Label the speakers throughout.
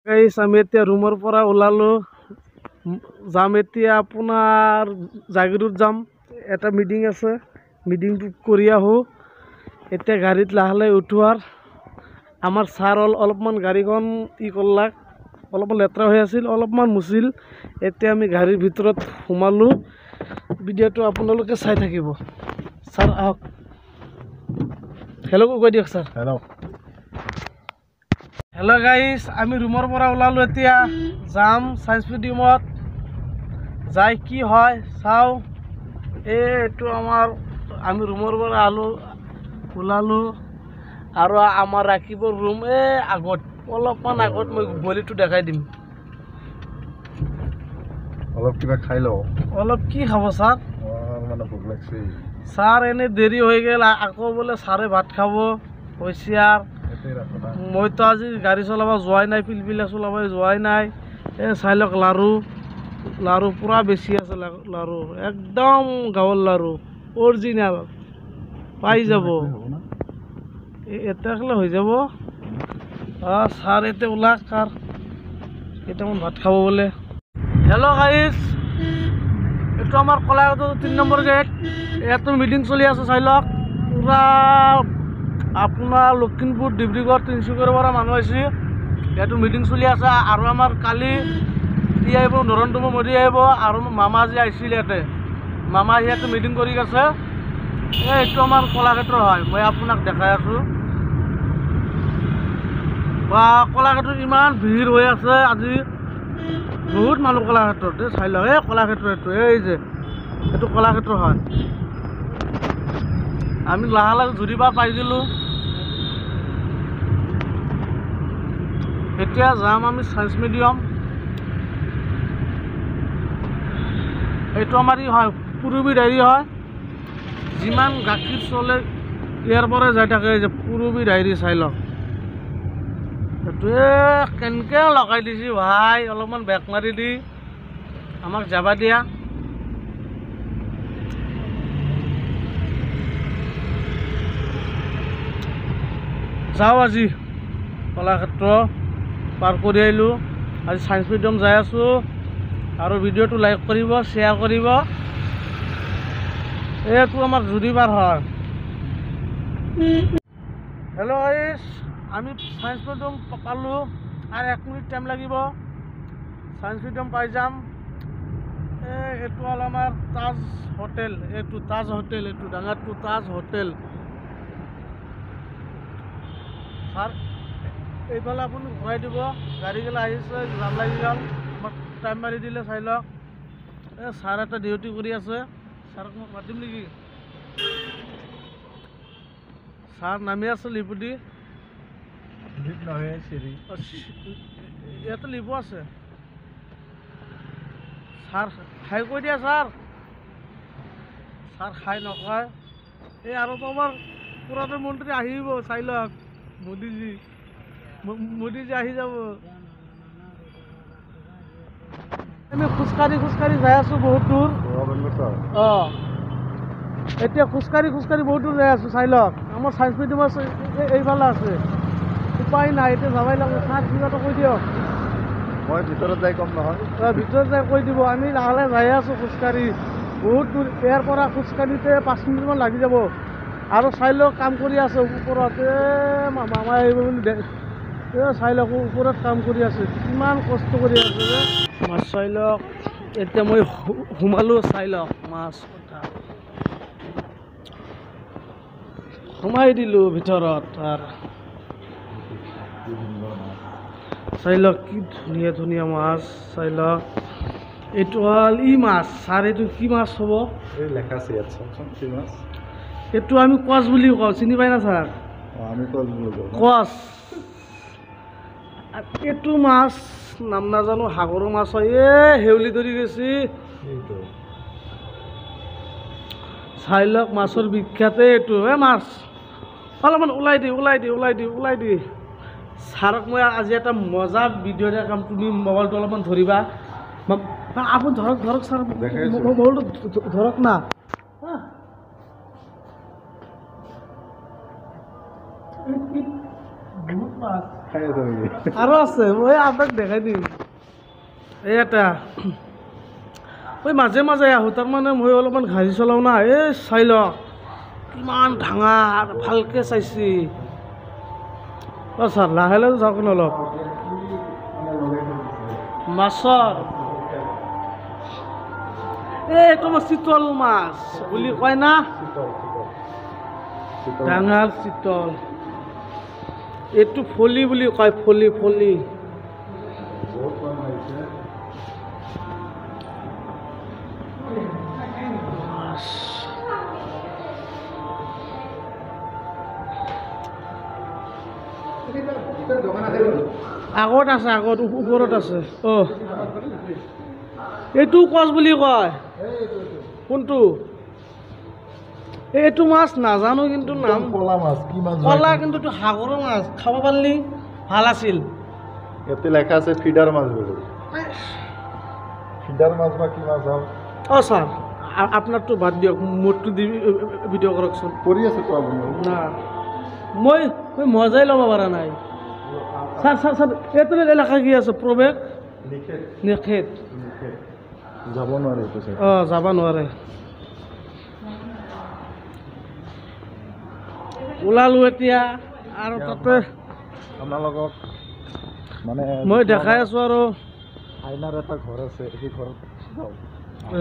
Speaker 1: Guys আমি এতিয়া ৰুমৰ পৰা ওলালো যাম এতিয়া আপোনাৰ জাগিৰোড যাম এটা মিটিং আছে মিটিংটো কৰি আহো এতিয়া গাড়ীত লাহলে উঠোৱাৰ আমাৰ ছাৰ অলপমান গাড়ীখন কৰলাক অলপমান লেতেৰা হৈ আছিল অলপমান মুছিল এতিয়া আমি গাড়ীৰ ভিতৰত সোমালো ভিডিঅ'টো আপোনালোকে চাই থাকিব ছাৰ আহক হেল্ল' কৈ দিয়ক ছাৰ হেল্ল' গাইস আমি ৰুমৰ পৰা ওলালো এতিয়া যাম সায়েন্স মিউজিয়ামত যাই কি হয় চাও এইটো আমাৰ আমি ৰুমৰ পৰা ওলালো আৰু আমাৰ ৰাখিবৰ ৰুম আগত অলপমান আগত মই বলিটো দেখাই দিম
Speaker 2: অলপ কিবা খাই লও
Speaker 1: অলপ কি খাব ছাৰ
Speaker 2: মানে ভোক লাগছে
Speaker 1: ছাৰ এনে দেৰি হৈ গেল আকৌ বোলে ছাৰে ভাত খাব হৈছিয়াৰ মইতো আজি গাড়ী চলাব যোৱাই নাই পিলপিলা চলাব যোৱাই নাই চাই লওক লাৰু পুৰা বেছি আছে লাৰু একদম গাঁৱৰ লাৰু অৰিজিনেল পাই যাব এটা খালে হৈ যাব ছাৰ এতিয়া ওলাক ছাৰ কেইটামান ভাত খাব বোলে হেল্ল' গাইছ এইটো আমাৰ কলাঘাটৰ 3 নম্বৰ গেট ইয়াতো মিটিং চলি আছে চাই লওক পুৰা আপোনাৰ লখিমপুৰ ডিব্ৰুগড় তিনিচুকীয়াৰ পৰা মানুহ আহিছে ইয়াতো মিটিং চলি আছে আৰু আমাৰ কালি কি আহিব নৰেন্দ্ৰ মোদী আহিব আৰু মামা আজি আহিছিল ইয়াতে মামা ইয়াতে মিটিং কৰি আছে এইটো আমাৰ কলাঘাটৰ হয় মই আপোনাক দেখাই আছোঁ বা কলাঘাটত ইমান ভিৰ হৈ আছে আজি বহুত মানুহ কলাঘাটত চাই লওক কলাঘাটৰ এইটো কলাঘাটৰ হয় আমি লাহে জুৰিবা পাই গ'লোঁ এতিয়া যাম আমি সায়েন্স মিউজিয়াম এইটো আমাৰ হয় পুৰবী ডায়েৰী হয় যিমান গাখীৰ চলে ইয়াৰ পৰা যাই থাকে যে পুৰবী ডায়েৰী চাই লওক এইটোৱে কেনেকৈ লগাই দিছে ভাই অলপমান বেক মাৰি দি আমাক যাবা দিয়া যাওঁ আজি কলাক্ষেত্ৰ পাৰ কৰি আহিলোঁ আজি সায়েন্স মিউজিয়াম যাই আছোঁ আৰু ভিডিঅ'টো লাইক কৰিব শ্বেয়াৰ কৰিব এইটো আমাৰ জুৰিবাৰ হয় হেল্ল' গাইছ আমি সায়েন্স মিউজিয়াম পালোঁ আৰু 1 মিনিট টাইম লাগিব সায়েন্স মিউজিয়াম পাই যাম এইটো হ'ল আমাৰ তাজ হোটেল এইটো ডাঙৰটো তাজ হোটেল ছাৰ এইফালে আপুনি ঘূৰাই দিব গাড়ীগিলা আহিছে যাম লাগি গ'ল আমাক টাইম মাৰি দিলে চাই লওক ছাৰ এটা ডিউটি কৰি আছে ছাৰক মই মাতিম নেকি ছাৰ নামি আছে লিপুদি ইয়াতে লিপু আছে ছাৰ খাই কৈ দিয়া ছাৰ খাই নকয় আৰু তো আমাৰ পুৰণি মন্ত্ৰী আহিব চাই লওক মোদীজী আহি যাব আমি খোজকাঢ়ি যাই আছোঁ বহুত দূৰ এতিয়া খোজকাঢ়ি বহুত দূৰ যাই আছোঁ চাই লওক আমাৰ সায়েন্স মিউজিয়াম আছে এইফালে আছে উপায় নাই এতিয়া যাবাই লাগিব ছাৰ কিবা এটা কৈ দিয়ক
Speaker 2: মই ভিতৰত যাই কম নহয়
Speaker 1: ভিতৰত যাই কৈ দিব আমি লাহে যাই আছোঁ খোজকাঢ়ি বহুত দূৰ ইয়াৰ পৰা খোজকাঢ়িতে 5 মিনিটমান লাগি যাব আৰু চাই লওক কাম কৰি আছে ওপৰত মামা আহিব বুলি চাই লওক ওপৰত কাম কৰি আছে কিমান কষ্ট কৰি আছে যে মাছ চাই লওক এতিয়া মই সোমালোঁ চাই লওক মাছ কথা সোমাই দিলোঁ ভিতৰত আৰু চাই লওক কি ধুনীয়া মাছ চাই লওক এইটো হ'ল মাছ ছাৰ এইটো কি মাছ হ'ব
Speaker 2: লেখা আছে ইয়াত চাওকচোন কি মাছ
Speaker 1: এইটো আমি কচ বুলি কওঁ চিনি পাই না ছাৰ
Speaker 2: আমি কচ বুলি কওঁ
Speaker 1: কচ এইটো মাছ নাম নাজানো সাগৰৰ মাছ হয় হেউলি ধৰি গৈছে চাই লওক মাছৰ বিখ্যাত এইটো মাছ অলপমান ওলাই দি ছাৰক মই আজি এটা মজা ভিডিঅ' দিয়া কাম তুমি মোবাইলটো অলপমান ধৰিবা আপুনি ধৰক ছাৰ মোবাইলটো ধৰক না বহুত মাছ
Speaker 2: খাই আছে নেকি?
Speaker 1: আৰু আছে মই আপোনাক দেখাই দিম এই এটা মই মাজে মাজে আহোঁ তাৰমানে মই অলপমান গাড়ী চলাওঁ না এই চাই লওক কিমান ডাঙৰ ভালকৈ চাইছি ছাৰ লাহে লাহে যাওক অলপ মাছৰ এইটো মই চিতল মাছ বুলি কয় না ডাঙৰ চিতল এইটো ফলি বুলি কয় ফলি ফলি
Speaker 2: বহুত মানুহ আহিছে।
Speaker 1: আগত আছে আগত ওপৰত আছে অঁ এইটো কচ বুলি কয় কোনটো এইটো মাছ নাজানো কিন্তু নাম
Speaker 2: কলা মাছ কি মাছ?
Speaker 1: কলা কিন্তু এইটো সাগৰৰ মাছ খাব পাৰিলি ভাল আছিল
Speaker 2: ইয়াতে লেখা আছে ফিডাৰ মাছ বুলি। ফিডাৰ মাছ বা কি মাছ হওক
Speaker 1: অঁ ছাৰ আপোনাৰতো বাদ দিয়ক মোৰটো দি ভিডিঅ' কৰকচোন
Speaker 2: কৰি আছে তো আপুনি।
Speaker 1: না মই মই মজাই ল'ব পৰা নাই ছাৰ ছাৰ ছাৰ এইটো এলেকা কি আছে প্ৰৱেশ নিষেধ
Speaker 2: যাব নোৱাৰে এইটো চাই।
Speaker 1: অঁ যাব নোৱাৰে ওলালোঁ এতিয়া আৰু তাতে
Speaker 2: আপোনালোকক মানে
Speaker 1: মই দেখাই আছোঁ আৰু
Speaker 2: আইনাৰ এটা ঘৰ আছে সেই ঘৰত যাওঁ।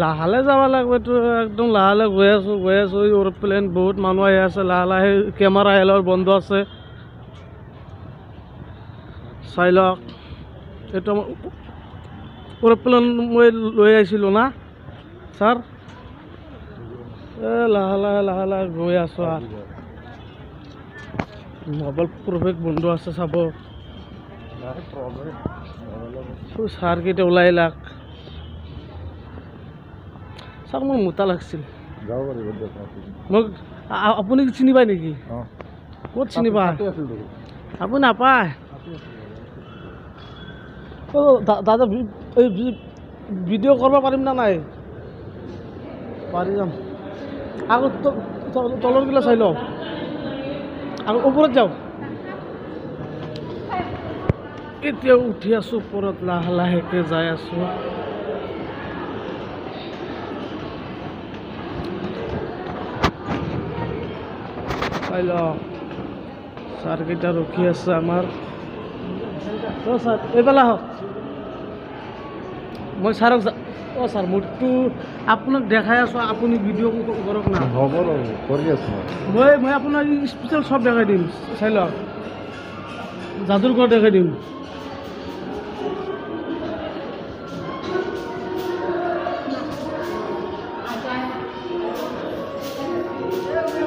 Speaker 1: লাহে যাব লাগিব এইটো একদম লাহে গৈ আছোঁ এৰোপ্লেন বহুত মানুহ আহি আছে লাহে লাহে কেমেৰা এলৰ বন্ধ আছে চাই লওক এইটো এৰোপ্লেন মই লৈ আহিছিলোঁ না ছাৰ লাহে লাহে গৈ আছোঁ আৰু মোবাইল প্ৰৱেশ বন্ধ আছে চাব ছাৰকেইটা ওলাই লাগ ছাৰ মোৰ মোটা লাগিছিল
Speaker 2: যাব পাৰিব দিয়ক।
Speaker 1: মোক আপুনি চিনি পায় নেকি
Speaker 2: অঁ
Speaker 1: ক'ত চিনি পায়
Speaker 2: আছিল
Speaker 1: আপুনি নাপায় অঁ দাদা এই ভিডিঅ' কৰিব পাৰিম না নাই পাৰি যাম আগত তলৰগিলা চাই লওঁ আৰু ওপৰত যাওঁ এতিয়া উঠি আছোঁ ওপৰত লাহে লাহেকৈ যাই আছোঁ চাই লওক ছাৰকেইটা ৰখি আছে আমাৰ অঁ ছাৰ এইফালে আহক মই ছাৰক অঁ ছাৰ মোৰতো আপোনাক দেখাই আছোঁ আপুনি ভিডিঅ' কৰক না
Speaker 2: হ'ব ৰ'ব কৰি আছোঁ
Speaker 1: মই আপোনাক স্পেচিয়েল চব দেখাই দিম চাই লওক যাদুৰ ঘৰ দেখাই দিম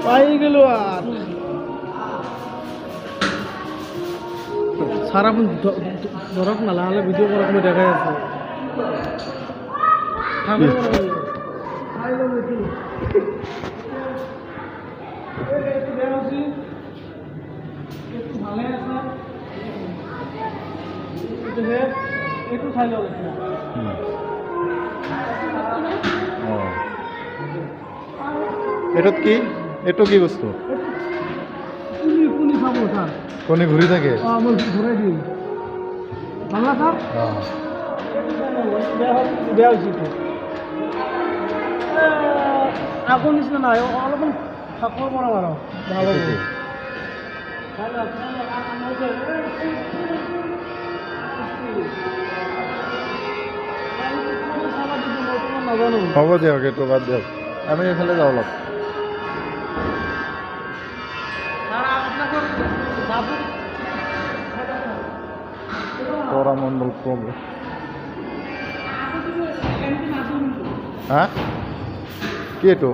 Speaker 1: পাই গেলো আৰু ছাৰ আপুনি ধৰক না লাহে লাহে ভিডিঅ' কৰক মই দেখাই আছোঁ এইটো চাই লওক এতিয়া
Speaker 2: অঁ এইটোত কি এইটো কি বস্তু
Speaker 1: পুলি চাব ছাৰ
Speaker 2: কণী ঘূৰি থাকে
Speaker 1: অঁ মই ঘূৰাই দিম ভাল না ছাৰ
Speaker 2: অঁ
Speaker 1: বেয়া হৈছে এইটো আগৰ নিচিনা নাই অলপমান ফাকৰ পৰা মাৰ ভাল হ'ব নাজানো
Speaker 2: হ'ব দিয়ক এইটো বাদ দিয়ক আমি এইফালে যাওঁ অলপ তৰামণ্ডল প্ৰগ্ৰেম হা কি এইটো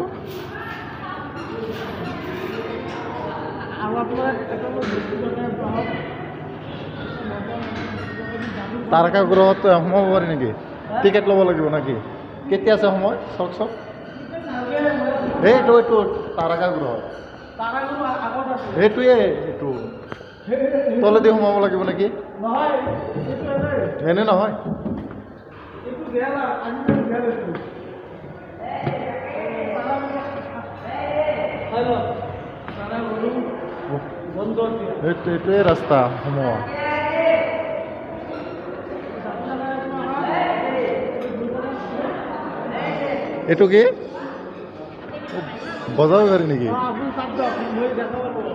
Speaker 2: তাৰকা গ্ৰহত সোমাব পাৰি নেকি টিকেট ল'ব লাগিব নেকি কেতিয়া আছে সময় চাওক চাওক এইটো এইটো তাৰকা গ্ৰহ এইটোৱে এইটো তলেদি সোমাব লাগিব নেকি এনে নহয় এইটোৱে ৰাস্তা সোমোৱা এইটো কি বজাব পাৰি নেকি
Speaker 1: আপুনি চাওক দিয়ক, মই দেখাব পাৰোঁ।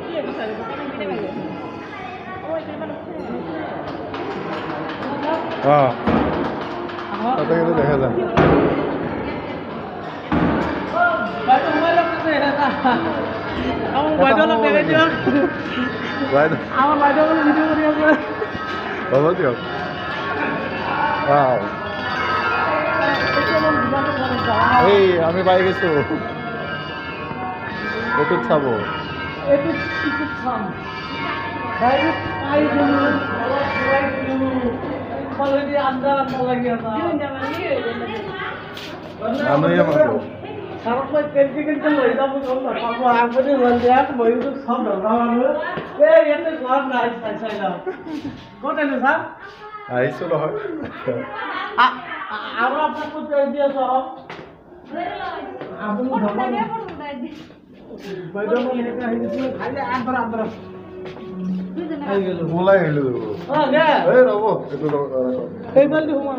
Speaker 2: অঁ তাতে কিন্তু দেখা যায়
Speaker 1: বাইদেউ সোমাই লওক তাতে। আমাৰ বাইদেউ অলপ দেখাই দিয়ক।
Speaker 2: বাইদেউ
Speaker 1: আমাৰ বাইদেউ অলপ ভিডিঅ' কৰি আছে।
Speaker 2: হ'ব দিয়ক এই আমি পাই গৈছো এইটোত চাব
Speaker 1: এইটো টিকেট চাম। ডাইৰেক্ট পাই গ'লো, অলপ ঘূৰাই দিলোঁ। অলৰেডি আন্ধাৰ লাগি আছে।
Speaker 2: মানুহে মানুহ
Speaker 1: ছাৰক মই কেনেকৈ লৈ যাব গম নাপাব। আপুনি লৈ দিয়ক, মইতো চব দৰকাৰ মানুহ। এই ইয়াতে ঘৰত নাই, চাই যাওঁ। ক'ত আহিলোঁ ছাৰ?
Speaker 2: আহিছোঁ নহয়
Speaker 1: আৰু আপোনাক ক'ত দি আছোঁ আহক। আপুনি বাইদেউ মই এনেকৈ আহি দিছোঁ। খালি আন্ধাৰ আহি গ'লোঁ।
Speaker 2: ওলাই আহিলোঁ
Speaker 1: অঁ দে
Speaker 2: এই ৰ'ব এইটো
Speaker 1: এইফালে সোমাই